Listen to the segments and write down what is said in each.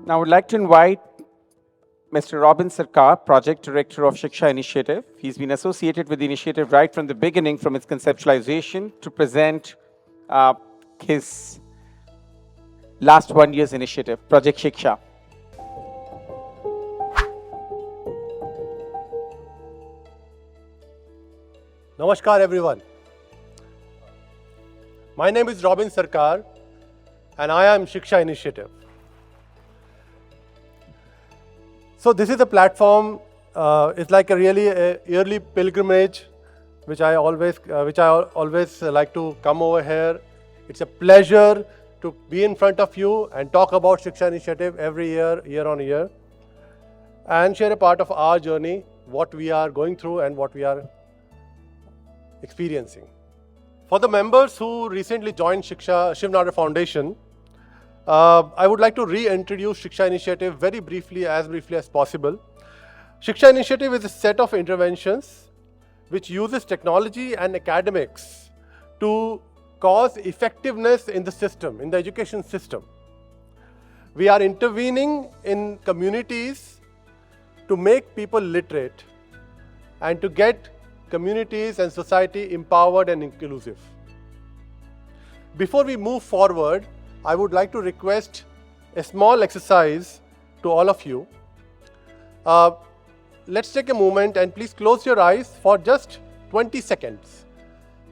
Now, I would like to invite Mr. Robin Sarkar, Project Director of Shiksha Initiative. He's been associated with the initiative right from the beginning, from its conceptualization, to present his last 1 year's initiative, Project Shiksha. Namaskar everyone. My name is Robin Sarkar and I am Shiksha Initiative. So this is a platform, it's like a yearly pilgrimage which I always like to come over here. It's a pleasure to be in front of you and talk about Shiksha Initiative every year on year, and share a part of our journey, what we are going through and what we are experiencing. For the members who recently joined Shiv Nadar Foundation, I would like to reintroduce Shiksha Initiative very briefly as possible. Shiksha Initiative is a set of interventions which uses technology and academics to cause effectiveness in the system, in the education system. We are intervening in communities to make people literate and to get communities and society empowered and inclusive. Before we move forward, I would like to request a small exercise to all of you. Let's take a moment and please close your eyes for just 20 seconds.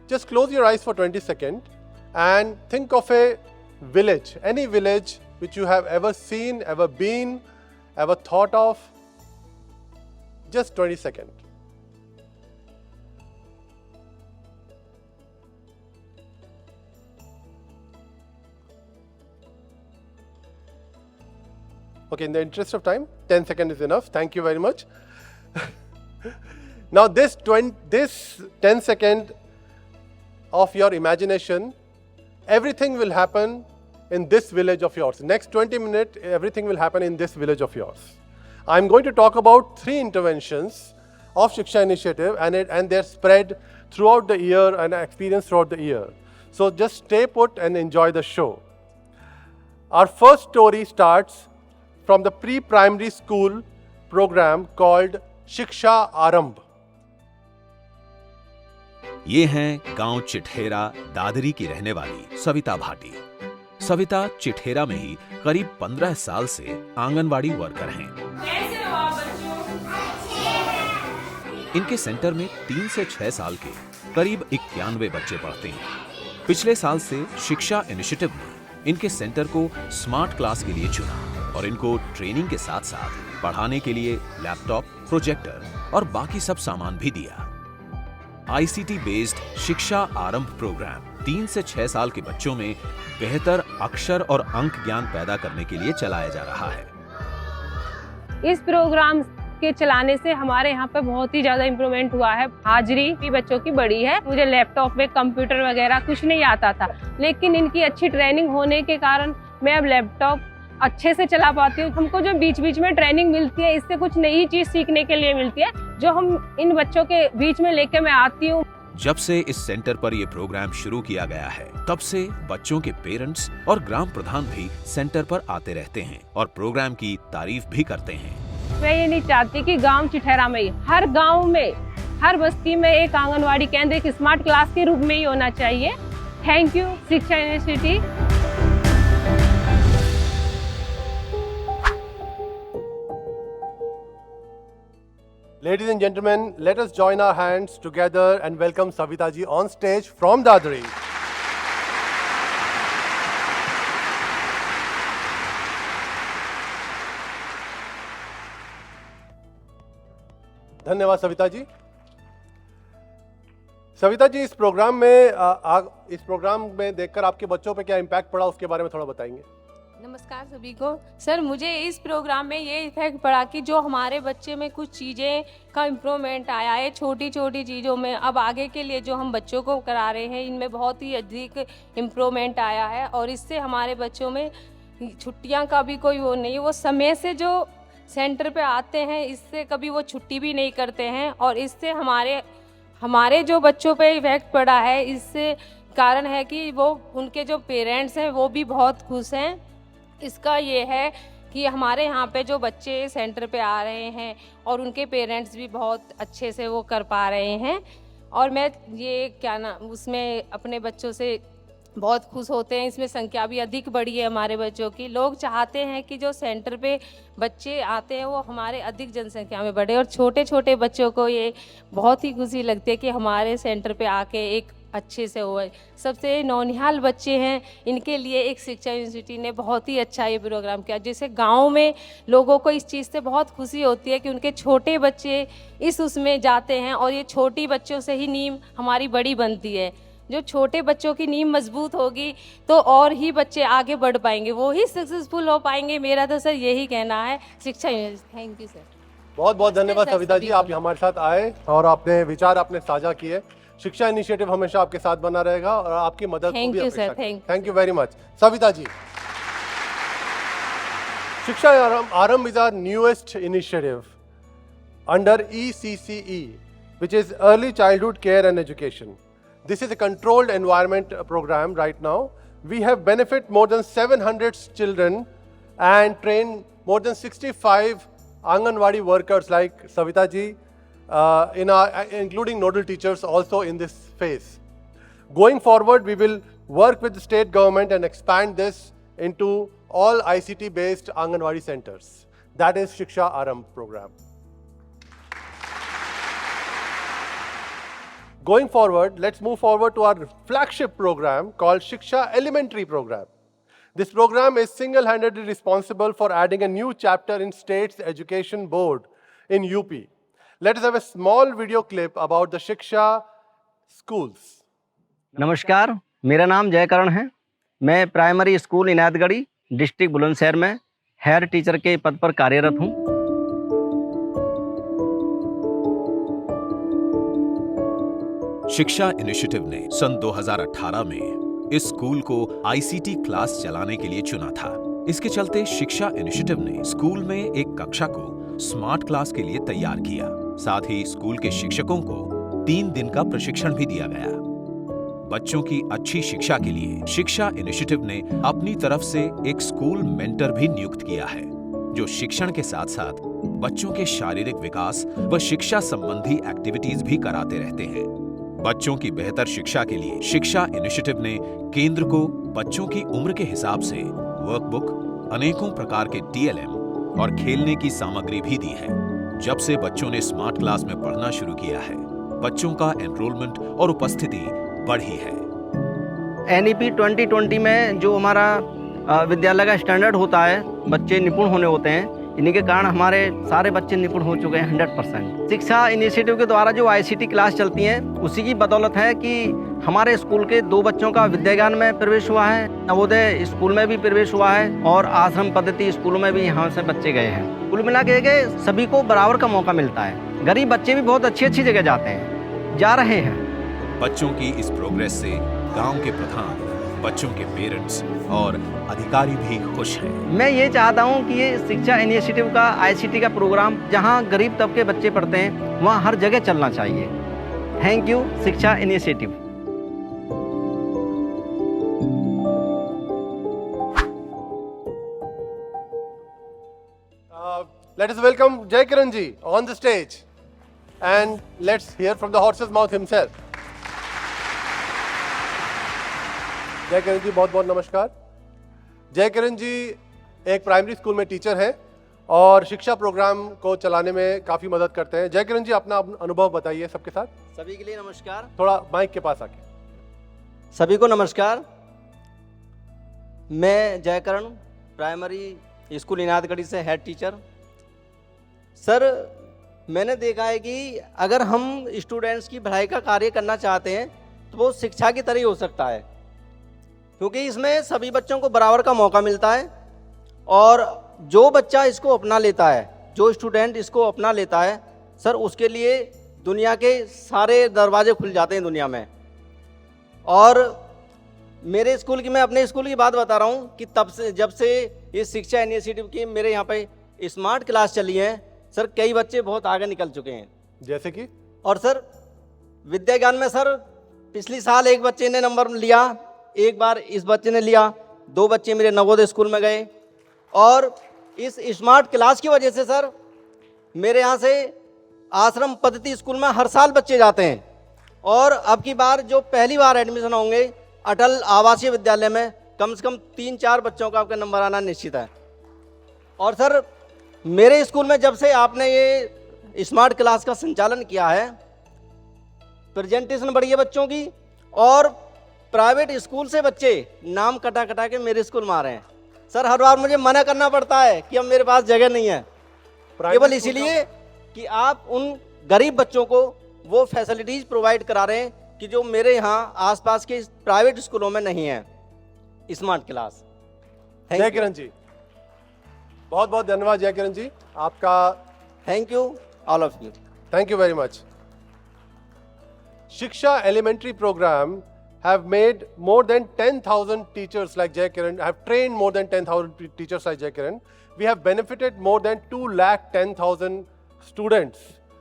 Just close your eyes for 20 seconds and think of a village, any village which you have ever seen, ever been, ever thought of. Just 20 seconds. Okay, in the interest of time, 10 seconds is enough. Thank you very much. Now this 10 seconds of your imagination, everything will happen in this village of yours. Next 20 minutes, everything will happen in this village of yours. I'm going to talk about 3 interventions of Shiksha Initiative and their spread throughout the year and experience throughout the year. So just stay put and enjoy the show. Our first story starts from the pre-primary school program called Shiksha Arambh. ये हैं गांव चिठेरा दादरी की रहने वाली सविता भाटी। सविता चिठेरा में ही करीब 15 साल से आंगनवाड़ी वर्कर हैं। कैसे हो आप बच्चों? इनके सेंटर में 3 से 6 साल के करीब 91 बच्चे पढ़ते हैं। पिछले साल से शिक्षा इनिशिएटिव ने इनके सेंटर को स्मार्ट क्लास के लिए चुना और इनको ट्रेनिंग के साथ साथ पढ़ाने के लिए लैपटॉप, प्रोजेक्टर और बाकी सब सामान भी दिया। आईसीटी बेस्ड शिक्षा आरंभ प्रोग्राम 3 से 6 साल के बच्चों में बेहतर अक्षर और अंक ज्ञान पैदा करने के लिए चलाया जा रहा है। इस प्रोग्राम के चलाने से हमारे यहाँ पे बहुत ही ज्यादा इम्प्रूवमेंट हुआ है। हाजिरी भी बच्चों की बढ़ी है। मुझे लैपटॉप में कंप्यूटर वगैरह कुछ नहीं आता था, लेकिन इनकी अच्छी ट्रेनिंग होने के कारण मैं अब लैपटॉप अच्छे से चला पाती हूँ। हमको जो बीच बीच में ट्रेनिंग मिलती है, इससे कुछ नई चीज सीखने के लिए मिलती है, जो हम इन बच्चों के बीच में लेके मैं आती हूँ। जब से इस सेंटर पर यह प्रोग्राम शुरू किया गया है, तब से बच्चों के पेरेंट्स और ग्राम प्रधान भी सेंटर पर आते रहते हैं और प्रोग्राम की तारीफ भी करते हैं। मैं ये नहीं चाहती कि गांव चिठेरा में ही, हर गांव में, हर बस्ती में एक आंगनवाड़ी केंद्र एक स्मार्ट क्लास के रूप में ही होना चाहिए। थैंक यू शिक्षा initiative. Ladies and gentlemen, let us join our hands together and welcome Savita ji on stage from Dadri. धन्यवाद सविता जी। सविता जी, इस प्रोग्राम में देखकर आपके बच्चों पे क्या इम्पैक्ट पड़ा, उसके बारे में थोड़ा बताएंगे। नमस्कार सभी को। सर, मुझे इस प्रोग्राम में ये इफेक्ट पड़ा कि जो हमारे बच्चे में कुछ चीज़ें का इम्प्रूवमेंट आया है, छोटी छोटी चीज़ों में। अब आगे के लिए जो हम बच्चों को करा रहे हैं, इनमें बहुत ही अधिक इम्प्रूवमेंट आया है और इससे हमारे बच्चों में छुट्टियां का भी कोई वो नहीं, वो समय से जो सेंटर पे आते हैं, इससे कभी वो छुट्टी भी नहीं करते हैं और इससे हमारे जो बच्चों पे इफेक्ट पड़ा है, इससे कारण है कि वो उनके जो पेरेंट्स हैं वो भी बहुत खुश हैं। इसका ये है कि हमारे यहाँ पे जो बच्चे सेंटर पे आ रहे हैं और उनके पेरेंट्स भी बहुत अच्छे से वो कर पा रहे हैं। और मैं ये क्या ना उसमें अपने बच्चों से बहुत खुश होते हैं। इसमें संख्या भी अधिक बढ़ी है हमारे बच्चों की। लोग चाहते हैं कि जो सेंटर पे बच्चे आते हैं वो हमारे अधिक जनसंख्या में बढ़े, और छोटे छोटे बच्चों को ये बहुत ही खुशी लगती है कि हमारे सेंटर पे आके एक अच्छे से हुआ। सबसे नौनिहाल बच्चे हैं, इनके लिए एक शिक्षा यूनिवर्सिटी ने बहुत ही अच्छा ये प्रोग्राम किया, जिससे गांव में लोगों को इस चीज़ से बहुत खुशी होती है कि उनके छोटे बच्चे इस उसमें जाते हैं, और ये छोटी बच्चों से ही नींव हमारी बड़ी बनती है। जो छोटे बच्चों की नींव मजबूत होगी तो और ही बच्चे आगे बढ़ पाएंगे, वो ही सक्सेसफुल हो पाएंगे। मेरा तो सर यही कहना है शिक्षा यूनिवर्सिटी। Thank you sir. बहुत बहुत धन्यवाद सर, सविता जी, सभी आप को। हमारे साथ आए और आपने विचार आपने साझा किए। शिक्षा इनिशिएटिव हमेशा आपके साथ बना रहेगा और आपकी मदद को Thank भी you, अपेक्षा sir. करें। Thank thank you very much Savita ji. शिक्षा आरंभ is our newest initiative under ECCE, which is Early Childhood Care and Education. This is a controlled environment program right now. We have benefit more than 700 children and trained more than 65 Anganwadi workers like Savita ji, including nodal teachers also in this phase. Going forward, we will work with the state government and expand this into all ICT-based Anganwadi centers. That is Shiksha Arambh program. Going forward, let's move forward to our flagship program called Shiksha Elementary program. This program is single-handedly responsible for adding a new chapter in state's education board in UP. Let us have a small video clip about the Shiksha schools. नमस्कार, मेरा नाम जयकरण है। मैं primary school इनायतगढ़ी district Bulandshahr में head teacher के पद पर कार्यरत हूँ। शिक्षा इनिशिएटिव ने सन 2018 में इस स्कूल को आईसीटी क्लास चलाने के लिए चुना था। इसके चलते शिक्षा इनिशिएटिव ने स्कूल में एक कक्षा को स्मार्ट क्लास के लिए तैयार किया। साथ ही स्कूल के शिक्षकों को 3 दिन का प्रशिक्षण भी दिया गया। बच्चों की अच्छी शिक्षा के लिए शिक्षा इनिशिएटिव ने अपनी तरफ से एक स्कूल मेंटर भी नियुक्त किया है, जो शिक्षण के साथ साथ बच्चों के शारीरिक विकास व शिक्षा संबंधी एक्टिविटीज भी कराते रहते हैं। बच्चों की बेहतर शिक्षा के लिए शिक्षा इनिशिएटिव ने केंद्र को बच्चों की उम्र के हिसाब से वर्कबुक, अनेकों प्रकार के TLM और खेलने की सामग्री भी दी है। जब से बच्चों ने स्मार्ट क्लास में पढ़ना शुरू किया है, बच्चों का एनरोलमेंट और उपस्थिति बढ़ी है। NEP 2020 में जो हमारा विद्यालय का स्टैंडर्ड होता है, बच्चे निपुण होने होते हैं, इन्हीं के कारण हमारे सारे बच्चे निपुण हो चुके हैं 100%। शिक्षा इनिशिएटिव के द्वारा जो ICT क्लास चलती हैं, उसी की बदौलत है कि हमारे स्कूल के 2 बच्चों का विद्याज्ञान में प्रवेश हुआ है, नवोदय स्कूल में भी प्रवेश हुआ है और आश्रम पद्धति स्कूलों में भी यहाँ से बच्चे गए हैं। कुल मिला के सभी को बराबर का मौका मिलता है। गरीब बच्चे भी बहुत अच्छी अच्छी जगह जाते हैं, जा रहे हैं। बच्चों की इस प्रोग्रेस से गांव के प्रधान, बच्चों के पेरेंट्स और अधिकारी भी खुश हैं। मैं ये चाहता हूँ कि ये शिक्षा इनिशिएटिव का ICT का प्रोग्राम जहाँ गरीब तबके बच्चे पढ़ते हैं, वहाँ हर जगह चलना चाहिए। थैंक यू शिक्षा initiative. Let us welcome Jai Kiran ji on the stage and let's hear from the horse's mouth himself. जय किरण जी, बहुत बहुत नमस्कार। जय किरण जी एक प्राइमरी स्कूल में टीचर हैं और शिक्षा प्रोग्राम को चलाने में काफ़ी मदद करते हैं। जय किरण जी, अपना अनुभव बताइए सबके साथ। सभी के लिए नमस्कार। थोड़ा माइक के पास आके। सभी को नमस्कार। मैं जयकरण, प्राइमरी स्कूल इनायतगढ़ी से हेड टीचर। सर, मैंने देखा है कि अगर हम स्टूडेंट्स की भलाई का कार्य करना चाहते हैं तो वो शिक्षा की तरह ही हो सकता है, क्योंकि इसमें सभी बच्चों को बराबर का मौका मिलता है और जो बच्चा इसको अपना लेता है, जो स्टूडेंट इसको अपना लेता है, सर उसके लिए दुनिया के सारे दरवाजे खुल जाते हैं दुनिया में। और मेरे स्कूल की, मैं अपने स्कूल की बात बता रहा हूँ कि तब से, जब से ये शिक्षा इनिशिएटिव की मेरे यहाँ पे स्मार्ट क्लास चली है, सर कई बच्चे बहुत आगे निकल चुके हैं। जैसे कि? और सर विद्या ज्ञान में सर पिछली साल एक बच्चे ने नंबर लिया, एक बार इस बच्चे ने लिया, 2 बच्चे मेरे नवोदय स्कूल में गए और इस स्मार्ट क्लास की वजह से सर मेरे यहाँ से आश्रम पद्धति स्कूल में हर साल बच्चे जाते हैं, और अब की बार जो पहली बार एडमिशन होंगे अटल आवासीय विद्यालय में कम से कम 3-4 बच्चों का आपका नंबर आना निश्चित है। और सर मेरे स्कूल में जब से आपने ये स्मार्ट क्लास का संचालन किया है, प्रेजेंटेशन बढ़ी है बच्चों की, और प्राइवेट स्कूल से बच्चे नाम कटा कटा के मेरे स्कूल में आ रहे हैं। सर हर बार मुझे मना करना पड़ता है कि अब मेरे पास जगह नहीं है, केवल इसीलिए कि आप उन गरीब बच्चों को वो फैसिलिटीज प्रोवाइड करा रहे हैं कि जो मेरे यहाँ आसपास के प्राइवेट स्कूलों में नहीं है स्मार्ट क्लास। जय किरण जी, बहुत बहुत धन्यवाद जय किरण जी आपका। Thank you all of you. Thank you very much. Shiksha Elementary Program have made more than 10,000 teachers like Jai Kiran, have trained more than 10,000 teachers like Jai Kiran. We have benefited more than 210,000 students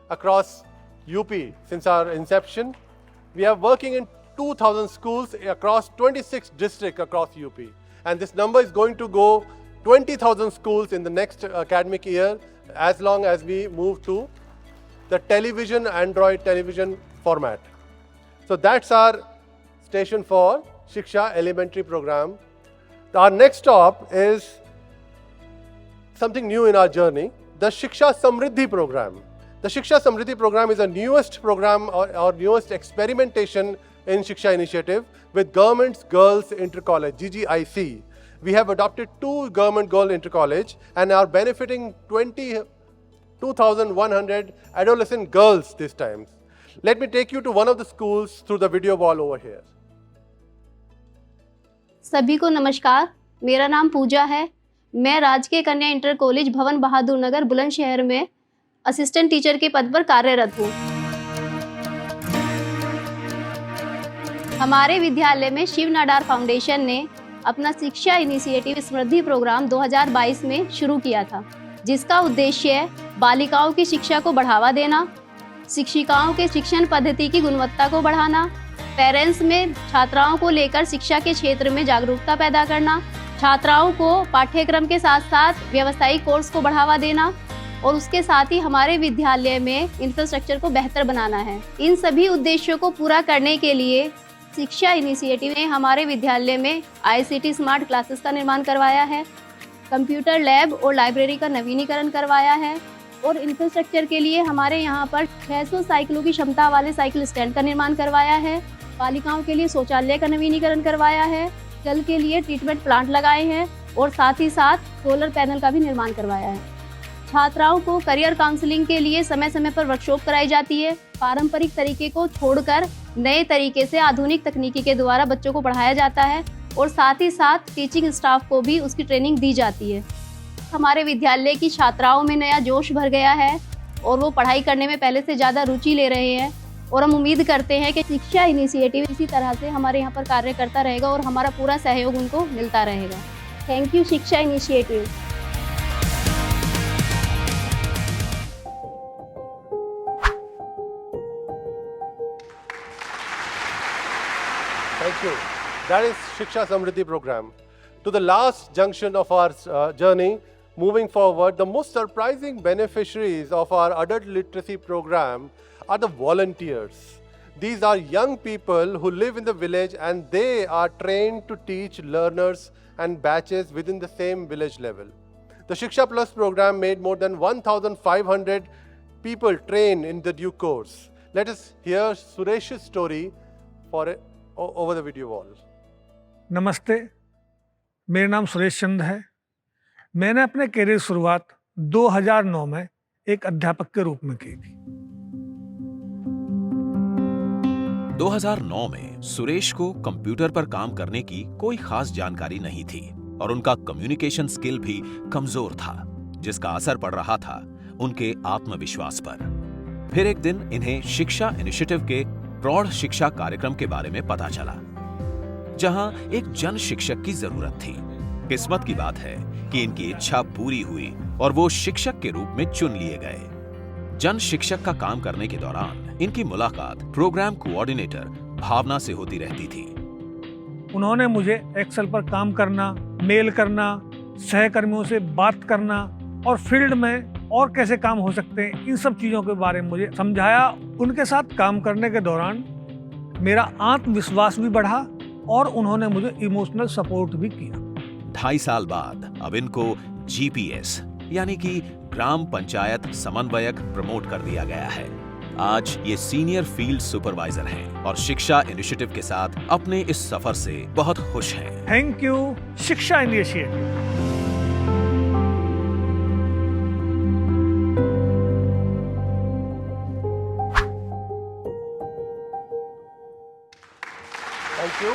across UP since our inception. We are working in 2,000 schools across 26 districts across UP. And this number is going to go 20,000 schools in the next academic year as long as we move to the television, Android television format. So that's our station for Shiksha Elementary Program. Our next stop is something new in our journey, the Shiksha Samriddhi Program. The Shiksha Samriddhi Program is the newest program or newest experimentation in Shiksha Initiative with Government's Girls Intercollege, GGIC. We have adopted 2 government girl intercollege and are benefiting 2,100 adolescent girls this time. Let me take you to one of the schools through the video wall over here. सभी को नमस्कार, मेरा नाम पूजा है। मैं राजकीय कन्या inter college भवन बहादुर नगर बुलंदशहर में असिस्टेंट टीचर के पद पर कार्यरत हूँ। हमारे विद्यालय में शिव नाडार फाउंडेशन ने अपना शिक्षा इनिशिएटिव समृद्धि प्रोग्राम 2022 में शुरू किया था, जिसका उद्देश्य बालिकाओं की शिक्षा को बढ़ावा देना, शिक्षिकाओं के शिक्षण पद्धति की गुणवत्ता को बढ़ाना, पेरेंट्स में छात्राओं को लेकर शिक्षा के क्षेत्र में जागरूकता पैदा करना, छात्राओं को पाठ्यक्रम के साथ साथ व्यावसायिक कोर्स को बढ़ावा देना और उसके साथ ही हमारे विद्यालय में इंफ्रास्ट्रक्चर को बेहतर बनाना है। इन सभी उद्देश्यों को पूरा करने के लिए शिक्षा इनिशिएटिव ने हमारे विद्यालय में ICT स्मार्ट क्लासेस का निर्माण करवाया है, कंप्यूटर लैब और लाइब्रेरी का नवीनीकरण करवाया है और इंफ्रास्ट्रक्चर के लिए हमारे यहाँ पर 600 साइकिलों की क्षमता वाले साइकिल स्टैंड का निर्माण करवाया है, बालिकाओं के लिए शौचालय का नवीनीकरण करवाया है, जल के लिए ट्रीटमेंट प्लांट लगाए हैं और साथ ही साथ सोलर पैनल का भी निर्माण करवाया है। छात्राओं को करियर काउंसलिंग के लिए समय समय पर वर्कशॉप कराई जाती है। पारंपरिक तरीके को छोड़कर नए तरीके से आधुनिक तकनीकी के द्वारा बच्चों को पढ़ाया जाता है और साथ ही साथ टीचिंग स्टाफ को भी उसकी ट्रेनिंग दी जाती है। हमारे विद्यालय की छात्राओं में नया जोश भर गया है और वो पढ़ाई करने में पहले से ज़्यादा रुचि ले रहे हैं और हम उम्मीद करते हैं कि शिक्षा इनिशिएटिव इसी तरह से हमारे यहाँ पर कार्य करता रहेगा और हमारा पूरा सहयोग उनको मिलता रहेगा। थैंक यू शिक्षा initiative. Thank you. That is Shiksha Samriddhi Program. To the last junction of our journey, moving forward, the most surprising beneficiaries of our adult literacy program are the volunteers. These are young people who live in the village and they are trained to teach learners and batches within the same village level. The Shiksha Plus program made more than 1,500 people train in the due course. Let us hear Suresh's story over the video wall. नमस्ते, मेरा नाम सुरेश चंद है। मैंने अपने career शुरुआत 2009 में एक अध्यापक के रूप में की थी। 2009 में सुरेश को कंप्यूटर पर काम करने की कोई खास जानकारी नहीं थी और उनका कम्युनिकेशन स्किल भी कमजोर था, जिसका असर पड़ रहा था उनके आत्मविश्वास पर। फिर एक दिन इन्हें शिक्षा इनिशिएटिव के प्रौढ़ शिक्षा कार्यक्रम के बारे में पता चला, जहां एक जन शिक्षक की जरूरत थी। किस्मत की बात है कि इनकी इच्छा पूरी हुई और वो शिक्षक के रूप में चुन लिए गए। जन शिक्षक का काम करने के दौरान इनकी मुलाकात प्रोग्राम कोऑर्डिनेटर भावना से होती रहती थी। उन्होंने मुझे एक्सेल पर काम करना, मेल करना सहकर्मियों से बात करना और फील्ड में और कैसे काम हो सकते हैं, इन सब चीज़ों के बारे में मुझे समझाया। उनके साथ काम करने के दौरान मेरा आत्मविश्वास भी बढ़ा और उन्होंने मुझे इमोशनल सपोर्ट भी किया। 2.5 साल बाद अब इनको जीपीएस यानी कि ग्राम पंचायत समन्वयक प्रमोट कर दिया गया है। आज ये सीनियर फील्ड सुपरवाइजर हैं और शिक्षा इनिशिएटिव के साथ अपने इस सफर से बहुत खुश हैं। थैंक यू शिक्षा initiative. Thank you.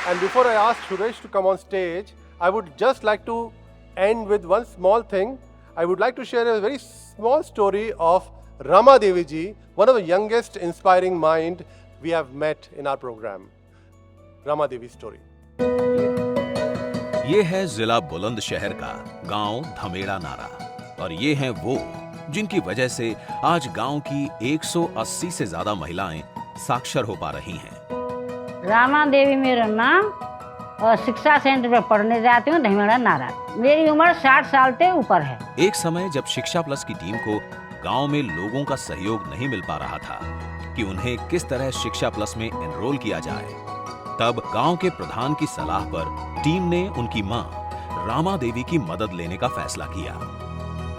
And before I ask Suresh to come on stage, I would just like to end with one small thing. I would like to share a very small story of Rama Devi ji, one of the youngest inspiring mind we have met in our program. Rama Devi story. ये है जिला बुलंदशहर का गांव धमेड़ा नारा और ये हैं वो जिनकी वजह से आज गांव की 180 से ज्यादा महिलाएं साक्षर हो पा रही हैं। रामा देवी मेरा नाम और शिक्षा सेंटर में पढ़ने जाती हूँ धमेड़ा नारा। मेरी उम्र 60 साल से ऊपर है। एक समय जब शिक्षा प्लस की टीम को गांव में लोगों का सहयोग नहीं मिल पा रहा था कि उन्हें किस तरह शिक्षा प्लस में एनरोल किया जाए, तब गांव के प्रधान की सलाह पर टीम ने उनकी मां रामा देवी की मदद लेने का फैसला किया।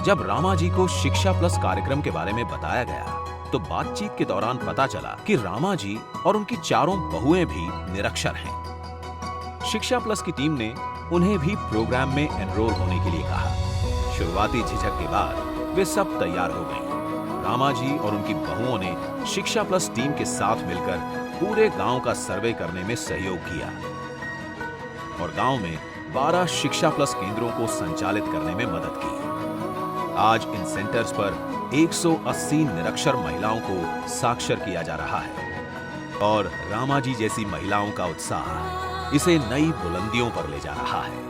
जब रामा जी को शिक्षा प्लस कार्यक्रम के बारे में बताया गया तो बातचीत के दौरान पता चला कि रामा जी और उनकी चारों बहुएं भी निरक्षर हैं। शिक्षा प्लस की टीम ने उन्हें भी प्रोग्राम में एनरोल होने के लिए कहा। शुरुआती झिझक के बाद वे सब तैयार हो गईं। रामा जी और उनकी बहुओं ने शिक्षा प्लस टीम के साथ मिलकर पूरे गांव का सर्वे करने में सहयोग किया और गांव में 12 शिक्षा प्लस केंद्रों को संचालित करने में मदद की। आज इन सेंटर्स पर 180 निरक्षर महिलाओं को साक्षर किया जा रहा है और रामा जी जैसी महिलाओं का उत्साह इसे नई बुलंदियों पर ले जा रहा है।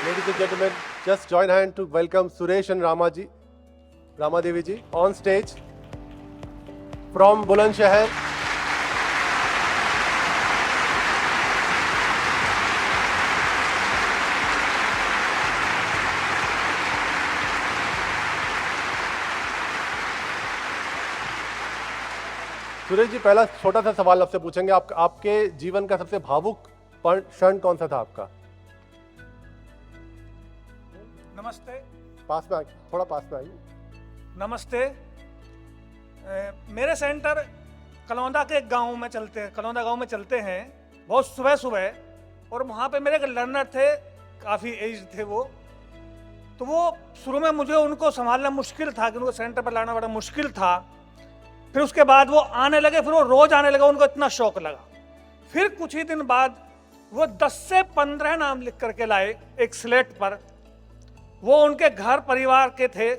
Ladies and gentlemen, just join hand to welcome Suresh and Rama Devi ji on stage from Bulandshahr. Suresh ji, पहला छोटा सा सवाल आपसे पूछेंगे। आपके जीवन का सबसे भावुक क्षण कौन सा था आपका? नमस्ते। पास में थोड़ा पास में आइए। नमस्ते। मेरे सेंटर कलौंदा के गांव में चलते हैं, कलौंदा गांव में चलते हैं बहुत सुबह सुबह, और वहाँ पे मेरे एक लर्नर थे, काफ़ी एज थे वो। तो वो शुरू में मुझे उनको संभालना मुश्किल था कि उनको सेंटर पर लाना बड़ा मुश्किल था। फिर उसके बाद वो आने लगे, फिर वो रोज आने लगा, उनको इतना शौक लगा। फिर कुछ ही दिन बाद वो 10 से 15 नाम लिख करके लाए एक स्लेट पर। वो उनके घर परिवार के थे।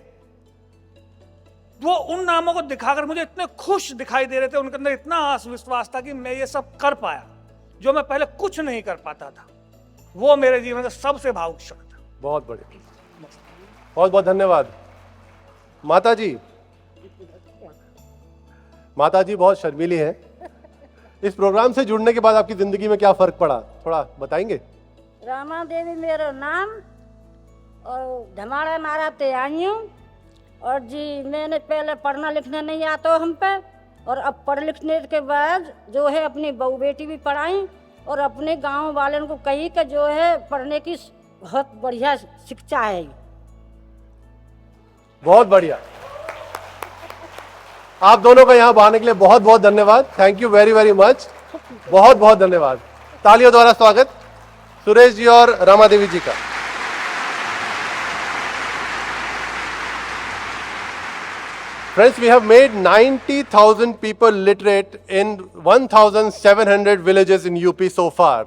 वो उन नामों को दिखाकर मुझे इतने खुश दिखाई दे रहे थे, उनके अंदर इतना आत्मविश्वास था कि मैं ये सब कर पाया जो मैं पहले कुछ नहीं कर पाता था। वो मेरे जीवन का सबसे भावुक क्षण था। बहुत बढ़िया, बहुत बहुत धन्यवाद। माता जी बहुत शर्मीली है। इस प्रोग्राम से जुड़ने के बाद आपकी जिंदगी में क्या फर्क पड़ा, थोड़ा बताएंगे? रामा देवी मेरा नाम और धमाड़ा नारा ते आई हूँ। और जी मैंने पहले पढ़ना लिखना नहीं आता हम पे, और अब पढ़ लिखने के बाद जो है अपनी बहू बेटी भी पढ़ाई और अपने गांव वालों को कही कि जो है पढ़ने की बहुत बढ़िया शिक्षा है। बहुत बढ़िया। आप दोनों का यहाँ आने के लिए बहुत बहुत धन्यवाद। Thank you very very much. बहुत बहुत धन्यवाद। तालियों द्वारा स्वागत सुरेश जी और रमा देवी जी का। Friends, we have made 90,000 people literate in 1,700 villages in UP so far.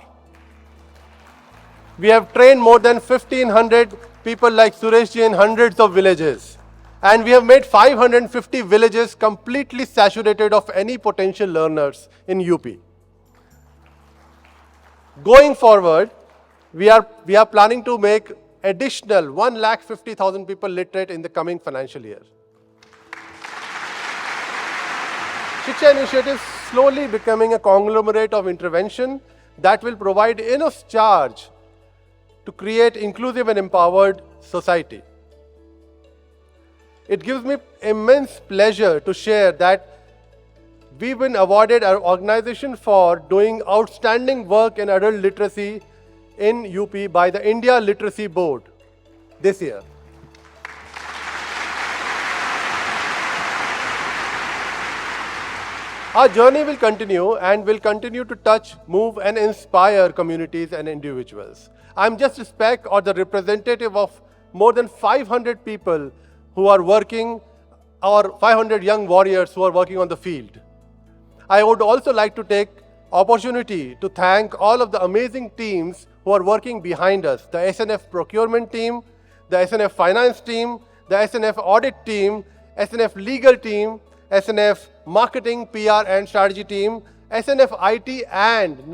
We have trained more than 1,500 people like Suresh ji in hundreds of villages. And we have made 550 villages completely saturated of any potential learners in UP. Going forward, we are planning to make additional 1,50,000 people literate in the coming financial year. Shiksha initiatives slowly becoming a conglomerate of intervention that will provide enough charge to create inclusive and empowered society. It gives me immense pleasure to share that we've been awarded our organization for doing outstanding work in adult literacy in UP by the India Literacy Board this year. Our journey will continue and will continue to touch, move and inspire communities and individuals. I'm just a speck or the representative of more than 500 people who are working, or 500 young warriors who are working on the field. I would also like to take opportunity to thank all of the amazing teams who are working behind us, the SNF procurement team, the SNF finance team, the SNF audit team, SNF legal team, SNF marketing, PR and strategy team, SNF IT and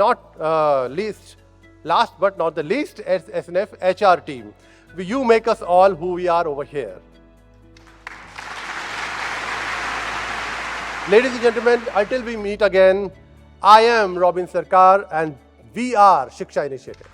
last but not the least, SNF HR team. You make us all who we are over here. Ladies and gentlemen, until we meet again, I am Robin Sarkar and we are Shiksha Initiative.